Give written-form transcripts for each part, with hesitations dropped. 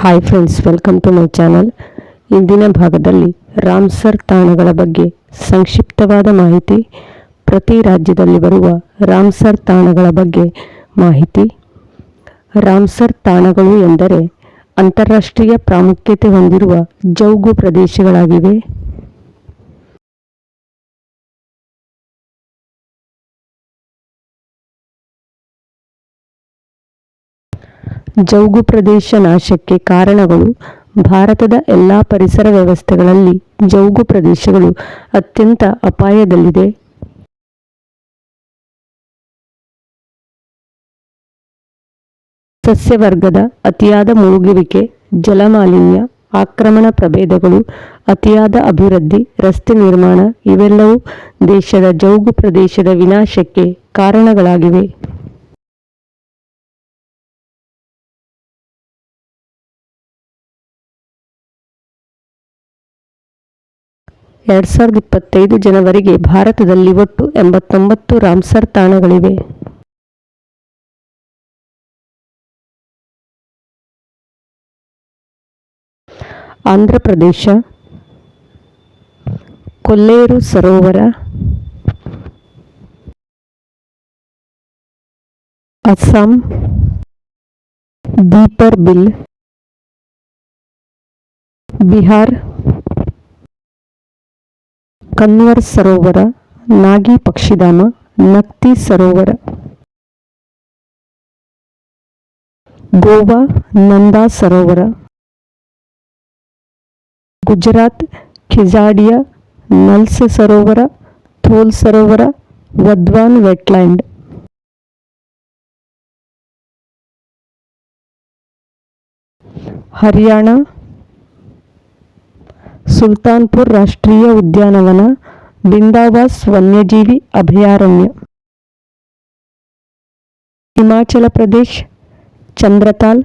Hi friends, welcome to my channel. ಇಂದಿನ ಭಾಗದಲ್ಲಿ Ramsar ತಾಣಗಳ ಬಗ್ಗೆ ಸಂಕ್ಷಿಪ್ತವಾದ ಮಾಹಿತಿ, ಪ್ರತಿ ರಾಜ್ಯದಲ್ಲಿ ಬರುವ ರಾಮ್ಸರ್ ತಾಣಗಳ ಬಗ್ಗೆ ಮಾಹಿತಿ. ರಾಮ್ಸರ್ ತಾಣಗಳು ಎಂದರೆ ಅಂತಾರಾಷ್ಟ್ರೀಯ ಪ್ರಾಮುಖ್ಯತೆ ಹೊಂದಿರುವ ಜೌಗು ಪ್ರದೇಶಗಳಾಗಿವೆ. ಜೌಗು ಪ್ರದೇಶ ನಾಶಕ್ಕೆ ಕಾರಣಗಳು. ಭಾರತದ ಎಲ್ಲ ಪರಿಸರ ವ್ಯವಸ್ಥೆಗಳಲ್ಲಿ ಜೌಗು ಪ್ರದೇಶಗಳು ಅತ್ಯಂತ ಅಪಾಯದಲ್ಲಿದೆ. ಸಸ್ಯವರ್ಗದ ಅತಿಯಾದ ಮುಳುಗುವಿಕೆ, ಜಲಮಾಲಿನ್ಯ, ಆಕ್ರಮಣ ಪ್ರಭೇದಗಳು, ಅತಿಯಾದ ಅಭಿವೃದ್ಧಿ, ರಸ್ತೆ ನಿರ್ಮಾಣ ಇವೆಲ್ಲವೂ ದೇಶದ ಜೌಗು ಪ್ರದೇಶದ ವಿನಾಶಕ್ಕೆ ಕಾರಣಗಳಾಗಿವೆ. 2025 ಜನವರಿಗೆ ಭಾರತದಲ್ಲಿ ಒಟ್ಟು 89 ರಾಮ್ಸರ್ ತಾಣಗಳಿವೆ. ಆಂಧ್ರ ಪ್ರದೇಶ, ಕೊಲ್ಲೇರು ಸರೋವರ, ಅಸ್ಸಾಂ, ದೀಪರ್ ಬಿಲ್, ಬಿಹಾರ್, ಕನ್ವರ್ ಸರೋವರ, ನಾಗಿ ಪಕ್ಷಿಧಾಮ, ನಕ್ತಿ ಸರೋವರ, ಗೋವಾ ನಂದಾ ಸರೋವರ, ಗುಜರಾತ್ ಖಿಜಾಡಿಯಾ ನಲ್ಸ್ ಸರೋವರ, ಥೋಲ್ ಸರೋವರ, ವದ್ವಾನ್ ವೆಟ್ಲ್ಯಾಂಡ್. ಹರಿಯಾಣ, ಸುಲ್ತಾನ್ಪುರ್ ರಾಷ್ಟ್ರೀಯ ಉದ್ಯಾನವನ, ಬಿಂದಾವಾಸ್ ವನ್ಯಜೀವಿ ಅಭಯಾರಣ್ಯ. ಹಿಮಾಚಲ ಪ್ರದೇಶ್, ಚಂದ್ರತಾಲ್,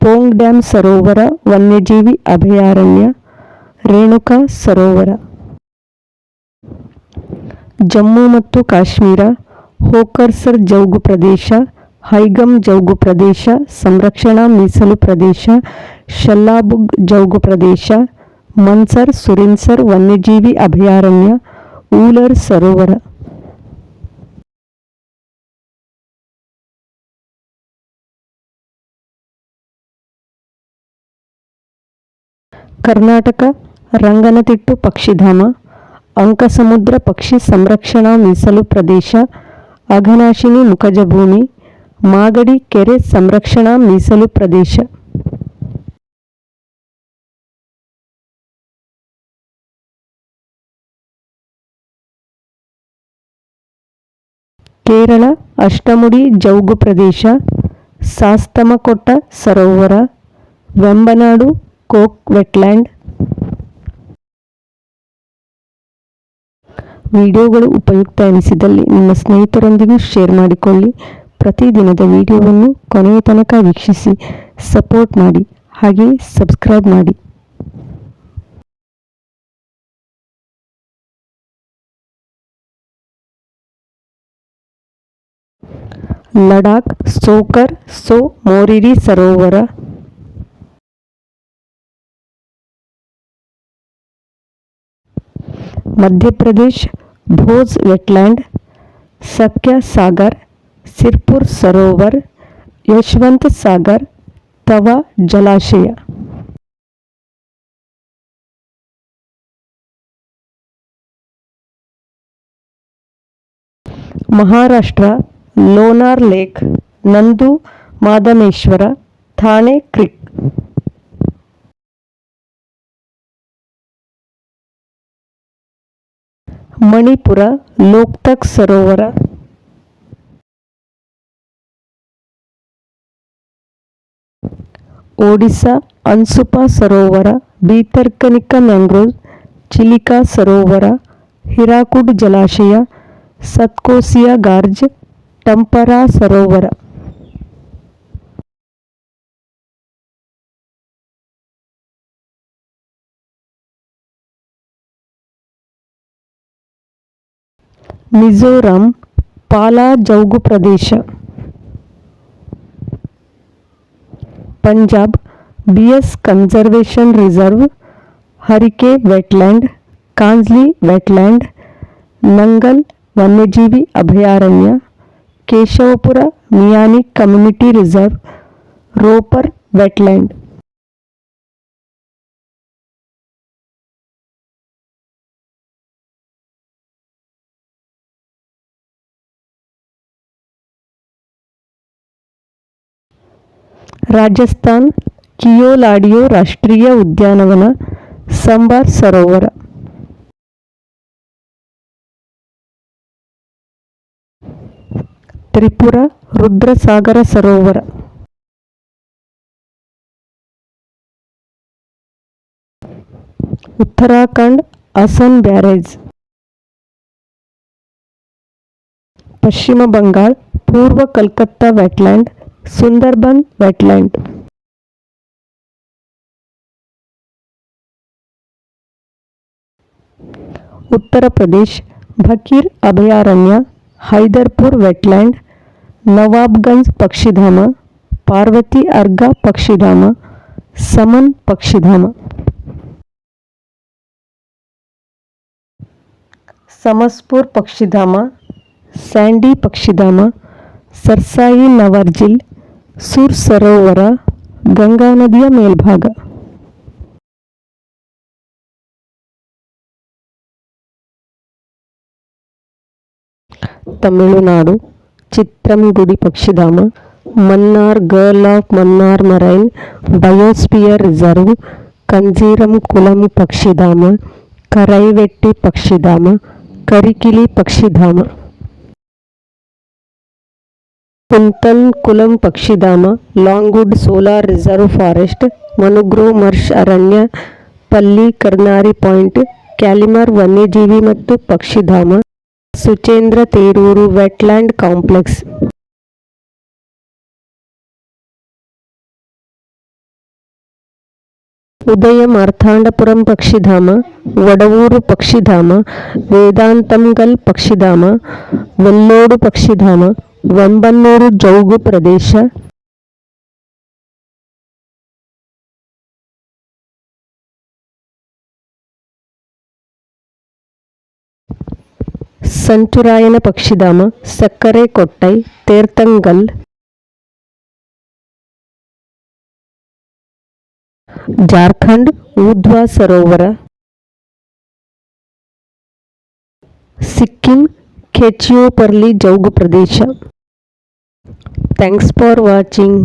ಪೋಂಗ್ ಡ್ಯಾಮ್ ಸರೋವರ ವನ್ಯಜೀವಿ ಅಭಯಾರಣ್ಯ, ರೇಣುಕಾ ಸರೋವರ. ಜಮ್ಮು ಮತ್ತು ಕಾಶ್ಮೀರ, ಹೋಕರ್ಸರ್ ಜೌಗು ಪ್ರದೇಶ, ಹೈಗಮ್ ಜೌಗು ಪ್ರದೇಶ ಸಂರಕ್ಷಣಾ ಮೀಸಲು ಪ್ರದೇಶ, ಶಲ್ಲಾಬುಗ್ ಜೌಗು ಪ್ರದೇಶ, ಮನ್ಸರ್ ಸುರಿನ್ಸರ್ ವನ್ಯಜೀವಿ ಅಭಯಾರಣ್ಯ, ಊಲರ್ ಸರೋವರ. ಕರ್ನಾಟಕ, ರಂಗನತಿಟ್ಟು ಪಕ್ಷಿಧಾಮ, ಅಂಕಸಮುದ್ರ ಪಕ್ಷಿ ಸಂರಕ್ಷಣಾ ಮೀಸಲು ಪ್ರದೇಶ, ಅಘನಾಶಿನಿ ಮುಖಜಭೂಮಿ, ಮಾಗಡಿ ಕೆರೆ ಸಂರಕ್ಷಣಾ ಮೀಸಲು ಪ್ರದೇಶ. ಕೇರಳ, ಅಷ್ಟಮುಡಿ ಜೌಗು ಪ್ರದೇಶ, ಸಾಸ್ತಮಕೊಟ್ಟ ಸರೋವರ, ವೆಂಬನಾಡು ಕೋಕ್ ವೆಟ್ಲ್ಯಾಂಡ್. ವಿಡಿಯೋಗಳು ಉಪಯುಕ್ತ ಎನಿಸಿದಲ್ಲಿ ನಿಮ್ಮ ಸ್ನೇಹಿತರೊಂದಿಗೂ ಶೇರ್ ಮಾಡಿಕೊಳ್ಳಿ. ಪ್ರತಿದಿನದ ವಿಡಿಯೋವನ್ನು ಕೊನೆಯ ತನಕ ವೀಕ್ಷಿಸಿ ಸಪೋರ್ಟ್ ಮಾಡಿ, ಹಾಗೆ ಸಬ್ಸ್ಕ್ರೈಬ್ ಮಾಡಿ. ಲಡಾಖ್ ಸೋಕರ್ ಸೋ ಮೋರಿರಿ ಸರೋವರ, ಮಧ್ಯಪ್ರದೇಶ್ ಭೋಜ್ ವೆಟ್ಲ್ಯಾಂಡ್, ಸಖ್ಯ ಸಾಗರ್, ಸಿರ್ಪುರ್ ಸರೋವರ್, ಯಶವಂತ್ ಸಾಗರ್, ತವಾ ಜಲಾಶಯ. ಮಹಾರಾಷ್ಟ್ರ, ಲೋನಾರ್ ಲೇಕ್, ನಂದು ಮಾದಮೇಶ್ವರ, ಥಾಣೆ ಕ್ರಿಕ್. ಮಣಿಪುರ, ಲೋಕ್ತಕ್ ಸರೋವರ. ಒಡಿಶಾ, ಅನ್ಸುಪಾ ಸರೋವರ, ಭೀತರ್ಕನಿಕಾ ಮ್ಯಾಂಗ್ರೋವ್, ಚಿಲಿಕಾ ಸರೋವರ, ಹಿರಾಕುಡ್ ಜಲಾಶಯ, ಸತ್ಕೋಸಿಯಾ ಗಾರ್ಜ್, ಟಂಪರಾ ಸರೋವರ. ಮಿಜೋರಾಂ, ಪಾಲಾ ಜೌಗು ಪ್ರದೇಶ. Punjab, BS Conservation Reserve, Harike Wetland, Kanzli Wetland, Nangal ವನ್ಯಜೀವಿ ಅಭಯಾರಣ್ಯ, Keshavpur Miani community reserve, Ropar wetland. Rajasthan Keoladeo ರಾಷ್ಟ್ರೀಯ ಉದ್ಯಾನವನ, ಸಂಬಾರ್ ಸರೋವರ. ತ್ರಿಪುರ ರುದ್ರಸಾಗರ ಸರೋವರ. ಉತ್ತರಾಖಂಡ್ ಅಸನ್ ಬ್ಯಾರೇಜ್. ಪಶ್ಚಿಮ ಬಂಗಾಳ ಪೂರ್ವ ಕಲ್ಕತ್ತಾ ವೆಟ್ಲ್ಯಾಂಡ್, ಸುಂದರ್ಬನ್ ವೆಟ್ಲ್ಯಾಂಡ್. ಉತ್ತರ ಪ್ರದೇಶ್ ಭಕೀರ್ ಅಭಯಾರಣ್ಯ, ಹೈದರ್ಪುರ್ ವೆಟ್ಲ್ಯಾಂಡ್, ನವಾಬ್ಗಂಜ್ ಪಕ್ಷಿಧಾಮ, ಪಾರ್ವತಿ ಅರ್ಗಾ ಪಕ್ಷಿಧಾಮ, ಸಮನ್ ಪಕ್ಷಿಧಾಮ. ಸಮಸ್ಪುರ್ ಪಕ್ಷಿಧಾಮ, ಸ್ಯಾಂಡಿ ಪಕ್ಷಿಧಾಮ, ಸರ್ಸಾಯಿ ನವರ್ಜಿಲ್, ಸುರ್ ಸರೋವರ, ಗಂಗಾ ನದಿಯ ಮೇಲ್ಭಾಗ. ತಮಿಳುನಾಡು ಚಿತ್ರಂಗುಡಿ ಪಕ್ಷಿಧಾಮ, Mannar gulf of Mannar marine biosphere reserve, Kanjirankulam ಪಕ್ಷಿಧಾಮ, ಕರೈವೆಟ್ಟಿ ಪಕ್ಷಿಧಾಮ, ಕರಿಕಿಲಿ ಪಕ್ಷಿಧಾಮ. ಕುಂತನ್ ಕುಲಂ ಪಕ್ಷಿಧಾಮ, Longwood Shola reserve forest, mangrove marsh ಅರಣ್ಯ, ಪಲ್ಲಿ ಕರ್ನಾರಿ ಪಾಯಿಂಟ್, ಕ್ಯಾಲಿಮರ್ ವನ್ಯಜೀವಿ ಮತ್ತು ಪಕ್ಷಿಧಾಮ, Suchindram Theroor wetland complex. Udayamarthandapuram ಪಕ್ಷಿಧಾಮ, ವಡವೂರು ಪಕ್ಷಿಧಾಮ, ವೇದಾಂತಂಗಲ್ ಪಕ್ಷಿಧಾಮ, ವೆಲ್ಲೋಡು ಪಕ್ಷಿಧಾಮ, ವೆಂಬನ್ನೂರು ಜೌಗು ಪ್ರದೇಶ. ಸಂಚುರಾಯನ ಪಕ್ಷಿಧಾಮ, ಸಕ್ಕರೆ ಕೊಟ್ಟೈ, ತೇರ್ತಂಗಲ್. ಜಾರ್ಖಂಡ್ ಊಧ್ವಾ ಸರೋವರ. ಸಿಕ್ಕಿಂ ಖೇಚಿಯೋಪರ್ಲಿ ಜೌಗು ಪ್ರದೇಶ. Thanks for watching.